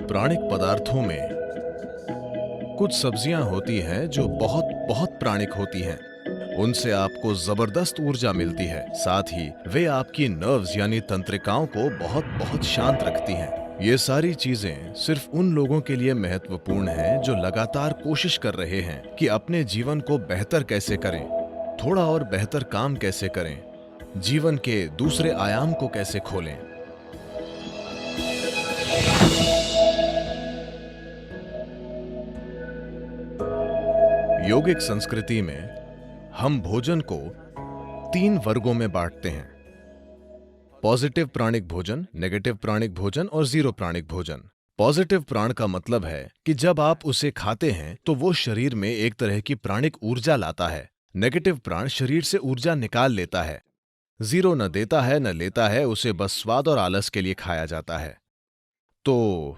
प्राणिक पदार्थों में कुछ सब्जियां होती हैं जो बहुत बहुत प्राणिक होती हैं। उनसे आपको जबरदस्त ऊर्जा मिलती है। साथ ही वे आपकी नर्व्स यानी तंत्रिकाओं को बहुत बहुत शांत रखती हैं। ये सारी चीजें सिर्फ उन लोगों के लिए महत्वपूर्ण हैं जो लगातार कोशिश कर रहे हैं कि अपने जीवन को बेहतर कैसे करें, थोड़ा और बेहतर काम कैसे करें, जीवन के दूसरे आयाम को कैसे खोलें। योगिक संस्कृति में हम भोजन को 3 वर्गों में बांटते हैं: पॉजिटिव प्राणिक भोजन, नेगेटिव प्राणिक भोजन और जीरो प्राणिक भोजन। पॉजिटिव प्राण का मतलब है कि जब आप उसे खाते हैं तो वो शरीर में एक तरह की प्राणिक ऊर्जा लाता है। नेगेटिव प्राण शरीर से ऊर्जा निकाल लेता है। जीरो न देता है न लेता है, उसे बस स्वाद और आलस के लिए खाया जाता है। तो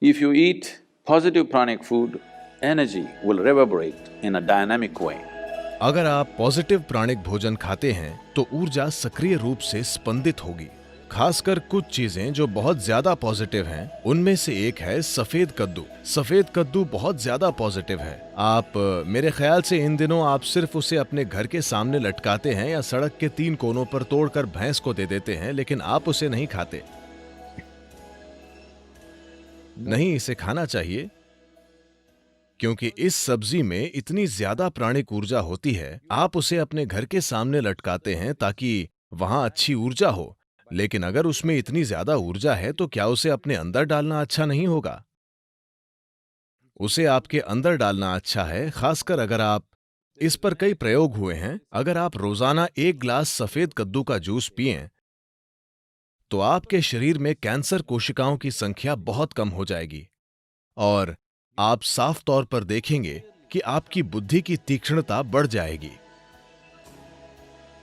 If you eat positive pranic food, energy will reverberate in a dynamic way. अगर आप पॉजिटिव प्राणिक भोजन खाते हैं तो ऊर्जा सक्रिय रूप से स्पंदित होगी। खासकर कुछ चीजें जो बहुत ज्यादा पॉजिटिव हैं, उनमें से एक है सफेद कद्दू। सफेद कद्दू बहुत ज्यादा पॉजिटिव है। आप मेरे ख्याल से इन दिनों आप सिर्फ उसे अपने घर के सामने लटकाते हैं या सड़क के 3 कोनों पर तोड़कर भैंस को दे देते हैं, लेकिन आप उसे नहीं खाते। नहीं, इसे खाना चाहिए क्योंकि इस सब्जी में इतनी ज्यादा प्राणिक ऊर्जा होती है। आप उसे अपने घर के सामने लटकाते हैं ताकि वहां अच्छी ऊर्जा हो, लेकिन अगर उसमें इतनी ज्यादा ऊर्जा है तो क्या उसे अपने अंदर डालना अच्छा नहीं होगा? उसे आपके अंदर डालना अच्छा है, खासकर अगर आप इस पर कई प्रयोग हुए हैं। अगर आप रोजाना 1 गिलास सफेद कद्दू का जूस पिएं तो आपके शरीर में कैंसर कोशिकाओं की संख्या बहुत कम हो जाएगी और आप साफ तौर पर देखेंगे कि आपकी बुद्धि की तीक्ष्णता बढ़ जाएगी।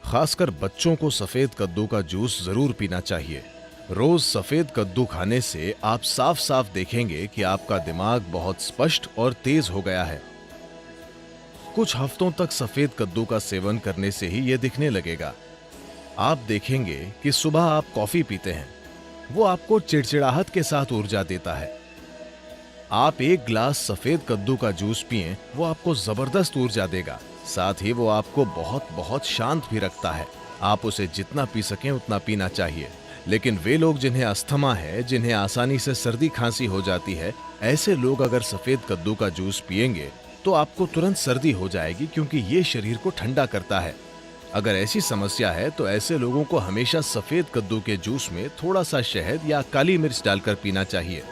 खासकर बच्चों को सफेद कद्दू का जूस जरूर पीना चाहिए। रोज सफेद कद्दू खाने से आप साफ साफ देखेंगे कि आपका दिमाग बहुत स्पष्ट और तेज हो गया है। कुछ हफ्तों तक सफेद कद्दू का सेवन करने से ही यह दिखने लगेगा। आप देखेंगे कि सुबह आप कॉफी पीते हैं, वो आपको चिड़चिड़ाहट के साथ ऊर्जा देता है। आप 1 गिलास सफेद कद्दू का जूस पिएं, वो आपको जबरदस्त ऊर्जा देगा। साथ ही वो आपको बहुत बहुत शांत भी रखता है। आप उसे जितना पी सकें उतना पीना चाहिए। लेकिन वे लोग जिन्हें अस्थमा है, जिन्हें आसानी से सर्दी खांसी हो जाती है, ऐसे लोग अगर सफेद कद्दू का जूस पिएंगे तो आपको तुरंत सर्दी हो जाएगी, क्योंकि ये शरीर को ठंडा करता है। अगर ऐसी समस्या है तो ऐसे लोगों को हमेशा सफेद कद्दू के जूस में थोड़ा सा शहद या काली मिर्च डालकर पीना चाहिए।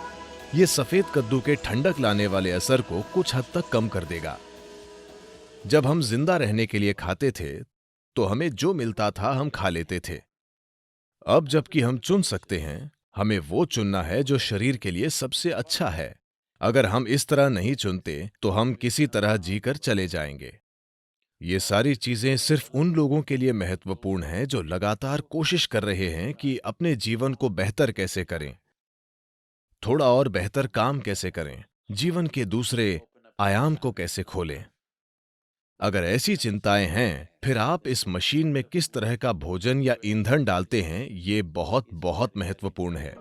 ये सफेद कद्दू के ठंडक लाने वाले असर को कुछ हद तक कम कर देगा। जब हम जिंदा रहने के लिए खाते थे तो हमें जो मिलता था हम खा लेते थे। अब जबकि हम चुन सकते हैं, हमें वो चुनना है जो शरीर के लिए सबसे अच्छा है। अगर हम इस तरह नहीं चुनते तो हम किसी तरह जीकर चले जाएंगे। ये सारी चीजें सिर्फ उन लोगों के लिए महत्वपूर्ण हैं जो लगातार कोशिश कर रहे हैं कि अपने जीवन को बेहतर कैसे करें, थोड़ा और बेहतर काम कैसे करें, जीवन के दूसरे आयाम को कैसे खोलें। अगर ऐसी चिंताएं हैं, फिर आप इस मशीन में किस तरह का भोजन या ईंधन डालते हैं, ये बहुत बहुत महत्वपूर्ण है।